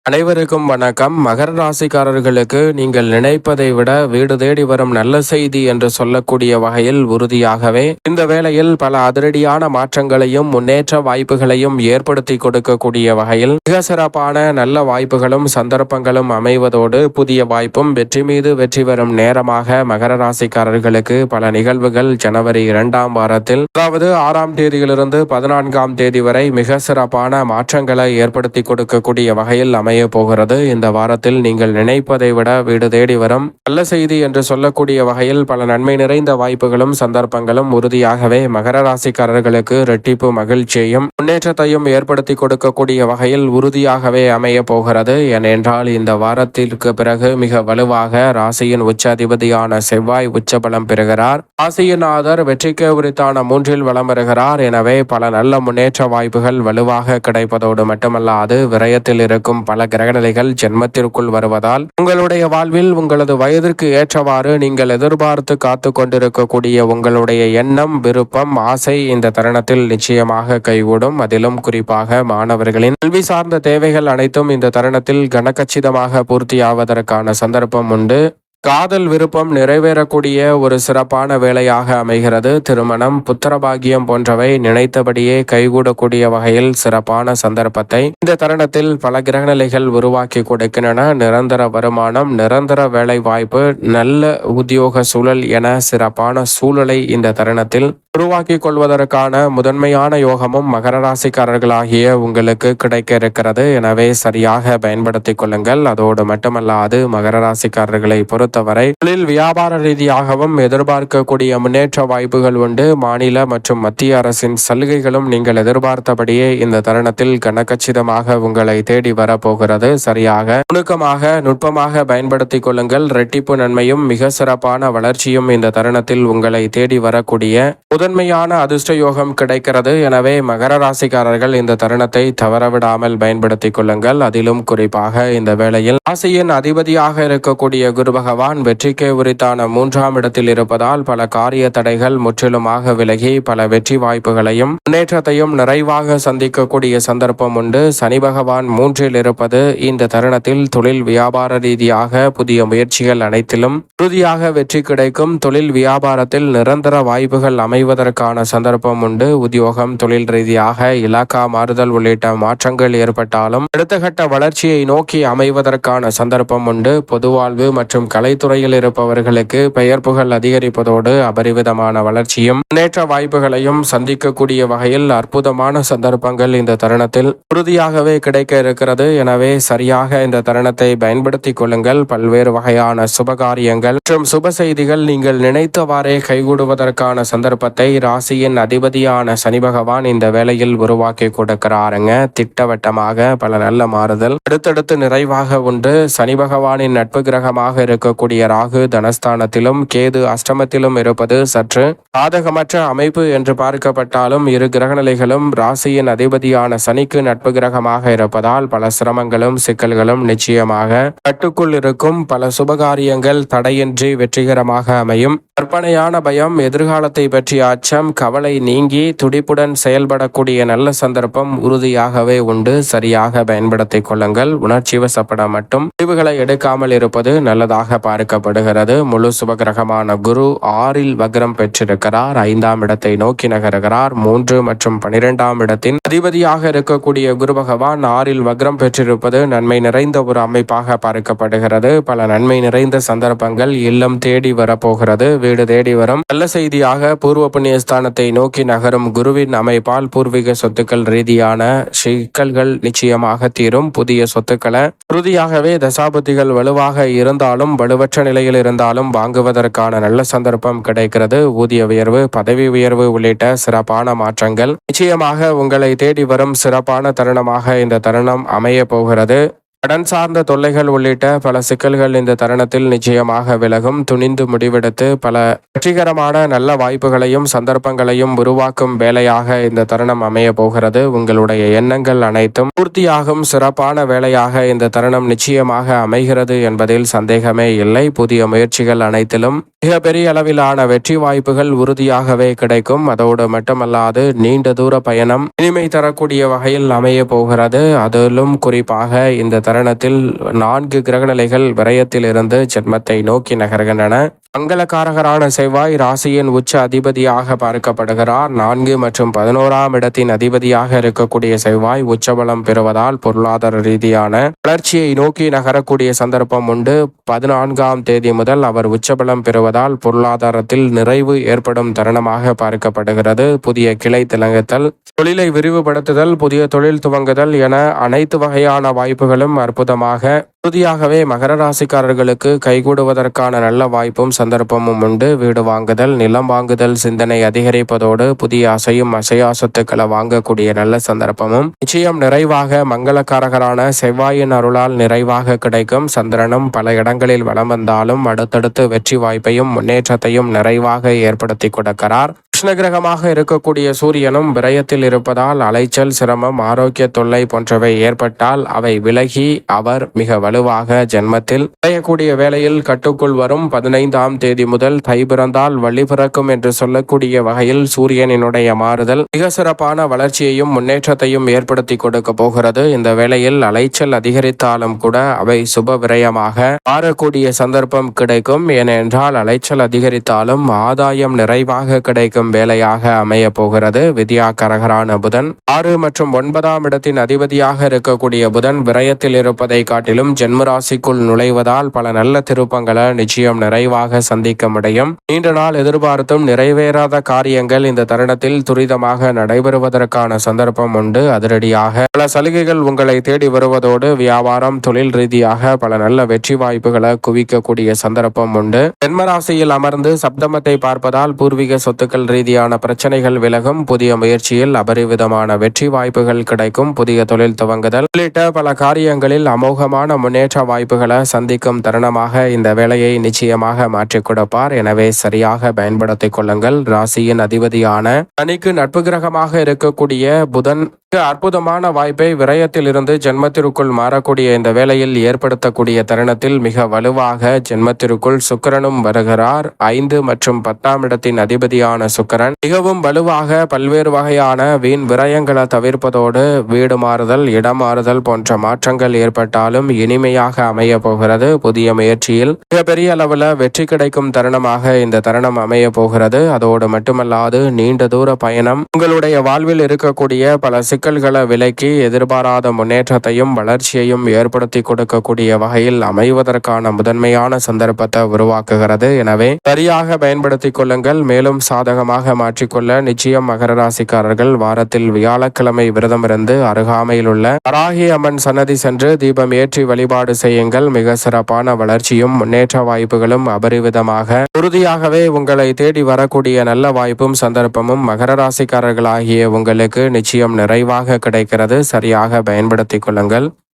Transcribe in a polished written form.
அனைவருக்கும் வணக்கம். மகர ராசிக்காரர்களுக்கு நீங்கள் நினைப்பதை விட வீடு தேடி வரும் நல்ல செய்தி என்று சொல்லக்கூடிய வகையில் உறுதியாகவே இந்த வேளையில் பல அதிரடியான மாற்றங்களையும் முன்னேற்ற வாய்ப்புகளையும் ஏற்படுத்தி கொடுக்கக்கூடிய வகையில் மிக சிறப்பான நல்ல வாய்ப்புகளும் சந்தர்ப்பங்களும் அமைவதோடு புதிய வாய்ப்பும் வெற்றி மீது வெற்றி வரும் நேரமாக மகர ராசிக்காரர்களுக்கு பல நிகழ்வுகள் ஜனவரி 2ஆம் வாரத்தில், அதாவது 6ஆம் தேதியிலிருந்து 14ஆம் தேதி வரை மிக சிறப்பான மாற்றங்களை ஏற்படுத்தி கொடுக்கக்கூடிய வகையில் போகிறது. இந்த வாரத்தில் நீங்கள் நினைப்பதை விட வீடு தேடி வரும் நல்ல செய்தி என்று சொல்லக்கூடிய வகையில் பல நன்மை நிறைந்த வாய்ப்புகளும் சந்தர்ப்பங்களும் உறுதியாகவே மகர ராசிக்காரர்களுக்கு இரட்டிப்பு மகிழ்ச்சியையும் முன்னேற்றத்தையும் ஏற்படுத்தி கொடுக்கக்கூடிய வகையில் உறுதியாகவே அமைய போகிறது. ஏனென்றால் இந்த வாரத்திற்கு பிறகு மிக வலுவாக ராசியின் உச்ச அதிபதியான செவ்வாய் உச்சபலம் பெறுகிறார். ராசியின் ஆதர் வெற்றிக்கு உரித்தான 3இல் வலம் வருகிறார். எனவே பல நல்ல முன்னேற்ற வாய்ப்புகள் வலுவாக கிடைப்பதோடு மட்டுமல்லாது விரயத்தில் இருக்கும் பல கிரகநிலைகள் ஜென்மத்திற்குள் வருவதால் உங்களுடைய வாழ்வில் உங்களது வயதிற்கு ஏற்றவாறு நீங்கள் எதிர்பார்த்து காத்து கொண்டிருக்கக்கூடிய உங்களுடைய எண்ணம், விருப்பம், ஆசை இந்த தருணத்தில் நிச்சயமாக கைகூடும். அதிலும் குறிப்பாக மாணவர்களின் கல்வி சார்ந்த தேவைகள் அனைத்தும் இந்த தருணத்தில் கனகச்சிதமாக பூர்த்தியாவதற்கான சந்தர்ப்பம் உண்டு. காதல் விருப்பம் நிறைவேறக்கூடிய ஒரு சிறப்பான வேலையாக அமைகிறது. திருமணம், புத்திரபாகியம் போன்றவை நினைத்தபடியே கைகூடக்கூடிய வகையில் சிறப்பான சந்தர்ப்பத்தை இந்த தருணத்தில் பல கிரகநிலைகள் உருவாக்கி கொடுக்கின்றன. நிரந்தர வருமானம், நிரந்தர வேலை வாய்ப்பு, நல்ல உத்தியோக சூழல் என சிறப்பான சூழலை இந்த தருணத்தில் உருவாக்கி கொள்வதற்கான முதன்மையான யோகமும் மகர ராசிக்காரர்களாகிய உங்களுக்கு கிடைக்க இருக்கிறது. எனவே சரியாக பயன்படுத்திக் கொள்ளுங்கள். அதோடு மட்டுமல்லாது மகர ராசிக்காரர்களை பொறுத்தவரை தொழில் வியாபார ரீதியாகவும் எதிர்பார்க்கக்கூடிய முன்னேற்ற வாய்ப்புகள் உண்டு. மாநில மற்றும் மத்திய அரசின் சலுகைகளும் நீங்கள் எதிர்பார்த்தபடியே இந்த தருணத்தில் கனகச்சிதமாக உங்களை தேடி வரப்போகிறது. சரியாக நுணுக்கமாக நுட்பமாக பயன்படுத்திக் கொள்ளுங்கள். இரட்டிப்பு நன்மையும் மிக சிறப்பான வளர்ச்சியும் இந்த தருணத்தில் உங்களை தேடி வரக்கூடிய முதன்மையான அதிர்ஷ்ட யோகம் கிடைக்கிறது. எனவே மகர ராசிக்காரர்கள் இந்த தருணத்தை தவறவிடாமல் பயன்படுத்திக் கொள்ளுங்கள். அதிலும் குறிப்பாக இந்த வேளையில் ராசியின் அதிபதியாக இருக்கக்கூடிய குரு பகவான் வெற்றிக்கு உரித்தான 3ஆம் இடத்தில் இருப்பதால் பல காரிய தடைகள் முற்றிலுமாக விலகி பல வெற்றி வாய்ப்புகளையும் முன்னேற்றத்தையும் நிறைவாக சந்திக்கக்கூடிய சந்தர்ப்பம் உண்டு. சனி பகவான் 3இல் இருப்பது இந்த தருணத்தில் தொழில் வியாபார ரீதியாக புதிய முயற்சிகள் அனைத்திலும் உறுதியாக வெற்றி கிடைக்கும். தொழில் வியாபாரத்தில் நிரந்தர வாய்ப்புகள் அமைவதற்கான சந்தர்ப்பம் உண்டு. உத்தியோகம், தொழில் ரீதியாக இலாக்கா மாறுதல் உள்ளிட்ட மாற்றங்கள் ஏற்பட்டாலும் அடுத்த கட்ட வளர்ச்சியை நோக்கி அமைவதற்கான சந்தர்ப்பம் உண்டு. பொதுவாழ்வு மற்றும் கலைத்துறையில் இருப்பவர்களுக்கு பெயர் புகழ் அதிகரிப்பதோடு அபரிவிதமான வளர்ச்சியும் முன்னேற்ற வாய்ப்புகளையும் சந்திக்கக்கூடிய வகையில் அற்புதமான சந்தர்ப்பங்கள் இந்த தருணத்தில் உறுதியாகவே கிடைக்க இருக்கிறது. எனவே சரியாக இந்த தருணத்தை பயன்படுத்திக் கொள்ளுங்கள். பல்வேறு வகையான சுபகாரியங்கள் மற்றும் சுப செய்திகள் நீங்கள் நினைத்தவாறே கைகூடுவதற்கான சந்தர்ப்பத்தை ராசியின் அதிபதியான சனி பகவான் இந்த வேளையில் உருவாக்கி கொடுக்கிறாருங்க. திட்டவட்டமாக பல நல்ல மாறுதல் அடுத்தடுத்து நிறைவாக உண்டு. சனி பகவானின் நட்பு கிரகமாக இருக்கக்கூடிய ராகு தனஸ்தானத்திலும் கேது அஷ்டமத்திலும் இருப்பது சற்று சாதகமற்ற அமைப்பு என்று பார்க்கப்பட்டாலும் இரு கிரகநிலைகளும் ராசியின் அதிபதியான சனிக்கு நட்பு கிரகமாக இருப்பதால் பல சிரமங்களும் சிக்கல்களும் நிச்சயமாக கட்டுக்குள் இருக்கும். பல சுபகாரியங்கள் தடையின்றி வெற்றிகரமாக அமையும். கற்பனையான பயம், எதிர்காலத்தை பற்றிய அச்சம், கவலை நீங்கி துடிப்புடன் செயல்படக்கூடிய நல்ல சந்தர்ப்பம் உறுதியாகவே உண்டு. சரியாக பயன்படுத்திக் கொள்ளுங்கள். உணர்ச்சி வசப்பட மட்டும் முடிவுகளை எடுக்காமல் இருப்பது நல்லதாக பார்க்கப்படுகிறது. முழு சுபகிரகமான குரு 6இல் வக்ரம் பெற்றிருக்கிறார். 5ஆம் இடத்தை நோக்கி நகருகிறார். 3 மற்றும் 12ஆம் இடத்தின் அதிபதியாக இருக்கக்கூடிய குரு பகவான் 6இல் வக்ரம் பெற்றிருப்பது நன்மை நிறைந்த ஒரு அமைப்பாக பார்க்கப்படுகிறது. பல நன்மை நிறைந்த சந்தர்ப்பங்கள் இல்லம் தேடி வரப்போகிறது. வீடு தேடி வரும் நல்ல செய்தியாக பூர்வ புண்ணிய ஸ்தானத்தை நோக்கி நகரும் குருவின் அமைப்பால் பூர்வீக சொத்துக்கள் ரீதியான சிக்கல்கள் நிச்சயமாக தீரும். புதிய சொத்துக்களை உறுதியாகவே தசாபுத்திகள் வலுவாக இருந்தாலும் வலுவற்ற நிலையில் இருந்தாலும் வாங்குவதற்கான நல்ல சந்தர்ப்பம் கிடைக்கிறது. ஊதிய உயர்வு, பதவி உயர்வு உள்ளிட்ட சிறப்பான மாற்றங்கள் நிச்சயமாக உங்களை தேடி வரும் சிறப்பான தருணமாக இந்த தருணம் அமைய போகிறது. கடன் சார்ந்த தொல்லைகள் உள்ளிட்ட பல சிக்கல்கள் இந்த தருணத்தில் நிச்சயமாக விலகும். துணிந்து முடிவெடுத்து பல வெற்றிகரமான நல்ல வாய்ப்புகளையும் சந்தர்ப்பங்களையும் உருவாக்கும் வேலையாக இந்த தருணம் அமைய போகிறது. உங்களுடைய எண்ணங்கள் அனைத்தும் பூர்த்தியாகும் சிறப்பான வேலையாக இந்த தருணம் நிச்சயமாக அமைகிறது என்பதில் சந்தேகமே இல்லை. புதிய முயற்சிகள் அனைத்திலும் மிகப்பெரிய அளவிலான வெற்றி வாய்ப்புகள் உறுதியாகவே கிடைக்கும். அதோடு மட்டுமல்லாது நீண்ட தூர பயணம் இனிமை தரக்கூடிய வகையில் அமைய போகிறது. அதிலும் குறிப்பாக இந்த தருணத்தில் 4 கிரகநிலைகள் விரயத்தில் இருந்து ஜென்மத்தை நோக்கி நகர்கின்றன. மங்களகாரகரான செவ்வாய் ராசியின் உச்ச அதிபதியாக பார்க்கப்படுகிறார். 4 மற்றும் 11ஆம் இடத்தின் அதிபதியாக இருக்கக்கூடிய செவ்வாய் உச்சபலம் பெறுவதால் பொருளாதார ரீதியான வளர்ச்சியை நோக்கி நகரக்கூடிய சந்தர்ப்பம் உண்டு. 14ஆம் தேதி முதல் அவர் உச்சபலம் பெறுவதால் பொருளாதாரத்தில் நிறைவு ஏற்படும் தருணமாக பார்க்கப்படுகிறது. புதிய கிளை திலங்குதல், தொழிலை விரிவுபடுத்துதல், புதிய தொழில் துவங்குதல் என அனைத்து வகையான வாய்ப்புகளும் அற்புதமாக உறுதியாகவே மகர ராசிக்காரர்களுக்கு கைகூடுவதற்கான நல்ல வாய்ப்பும் சந்தர்ப்பமும் உண்டு. வீடு வாங்குதல், நிலம் வாங்குதல் சிந்தனை அதிகரிப்பதோடு புதிய அசையும் அசையா சொத்துக்களை வாங்கக்கூடிய நல்ல சந்தர்ப்பமும் நிச்சயம் நிறைவாக மங்களக்காரகரான செவ்வாயின் அருளால் நிறைவாக கிடைக்கும். சந்திரனும் பல இடங்களில் வலம் வந்தாலும் அடுத்தடுத்து வெற்றி வாய்ப்பையும் முன்னேற்றத்தையும் நிறைவாக ஏற்படுத்தி கொடுக்கிறார். கிருஷ்ணகிரகமாக இருக்கக்கூடிய சூரியனும் விரயத்தில் இருப்பதால் அலைச்சல், சிரமம், ஆரோக்கிய தொல்லை போன்றவை ஏற்பட்டால் அவை விலகி அவர் மிக வலுவாக ஜென்மத்தில் அடையக்கூடிய வேளையில் கட்டுக்குள் வரும். 15ஆம் தேதி முதல் தை பிறந்தால் வழி பிறக்கும் என்று சொல்லக்கூடிய வகையில் சூரியனினுடைய மாறுதல் மிக சிறப்பான வளர்ச்சியையும் முன்னேற்றத்தையும் ஏற்படுத்தி கொடுக்க போகிறது. இந்த வேளையில் அலைச்சல் அதிகரித்தாலும் கூட அவை சுப விரயமாக மாறக்கூடிய சந்தர்ப்பம் கிடைக்கும். ஏனென்றால் அலைச்சல் அதிகரித்தாலும் ஆதாயம் நிறைவாக கிடைக்கும் வேலையாக அமைய போகிறது. வித்யாகரகரான புதன் 6 மற்றும் 9ஆம் இடத்தின் அதிபதியாக இருக்கக்கூடிய புதன் விரயத்தில் இருப்பதை காட்டிலும் ஜென்ம ராசிக்குள் நுழைவதால் பல நல்ல திருப்பங்களை நிச்சயம் நிறைவாக சந்திக்க முடியும். நீண்ட நாள் எதிர்பார்த்தும் நிறைவேறாத காரியங்கள் இந்த தருணத்தில் துரிதமாக நடைபெறுவதற்கான சந்தர்ப்பம் உண்டு. அதிரடியாக பல சலுகைகள் உங்களை தேடி வருவதோடு வியாபாரம், தொழில் ரீதியாக பல நல்ல வெற்றி வாய்ப்புகளை குவிக்கக்கூடிய சந்தர்ப்பம் உண்டு. ஜென்ம ராசியில் அமர்ந்து சப்தமத்தை பார்ப்பதால் பூர்வீக சொத்துக்கள் ரீதியான பிரச்சனைகள் விலகும். புதிய முயற்சியில் அபரிவிதமான வெற்றி வாய்ப்புகள் கிடைக்கும். புதிய தொழில் துவங்குதல் உள்ளிட்ட பல காரியங்களில் அமோகமான முன்னேற்ற வாய்ப்புகளை சந்திக்கும் தருணமாக இந்த வேலையை நிச்சயமாக மாற்றிக் கொடுப்பார். எனவே சரியாக பயன்படுத்திக் கொள்ளுங்கள். ராசியின் அதிபதியான சனிக்கு நட்பு கிரகமாக இருக்கக்கூடிய புதன் அற்புதமான வாய்ப்பை விரயத்தில் இருந்து ஜென்மத்திற்குள் மாறக்கூடிய இந்த வேளையில் ஏற்படுத்தக்கூடிய தருணத்தில் மிக வலுவாக ஜென்மத்திற்குள் சுக்கிரனும் வருகிறார். 5 மற்றும் 10ஆம் இடத்தின் அதிபதியான சுக்கிரன் மிகவும் வலுவாக பல்வேறு வகையான வீண் விரயங்களை தவிர்ப்பதோடு வீடு மாறுதல், இடம் மாறுதல் போன்ற மாற்றங்கள் ஏற்பட்டாலும் இனிமையாக அமைய போகிறது. புதிய முயற்சியில் மிகப்பெரிய அளவில் வெற்றி கிடைக்கும் தருணமாக இந்த தருணம் அமைய போகிறது. அதோடு மட்டுமல்லாது நீண்ட தூர பயணம் உங்களுடைய வாழ்வில் இருக்கக்கூடிய பல சிக்கல்களை விலக்கி எதிர்பாராத முன்னேற்றத்தையும் வளர்ச்சியையும் ஏற்படுத்தி கொடுக்கக்கூடிய வகையில் அமைவதற்கான முதன்மையான சந்தர்ப்பத்தை உருவாக்குகிறது. எனவே சரியாக பயன்படுத்திக் கொள்ளுங்கள். மேலும் சாதகமாக மாற்றிக்கொள்ள நிச்சயம் மகர ராசிக்காரர்கள் வாரத்தில் வியாழக்கிழமை விரதம் இருந்து அருகாமையில் உள்ள வராகி அம்மன் சன்னதி சென்று தீபம் ஏற்றி வழிபாடு செய்யுங்கள். மிக சிறப்பான வளர்ச்சியும் முன்னேற்ற வாய்ப்புகளும் அபரிவிதமாக உறுதியாகவே உங்களை தேடி வரக்கூடிய நல்ல வாய்ப்பும் சந்தர்ப்பமும் மகர ராசிக்காரர்களாகிய உங்களுக்கு நிச்சயம் நிறைவாக கிடைக்கிறது. சரியாக பயன்படுத்திக் கொள்ளுங்கள்.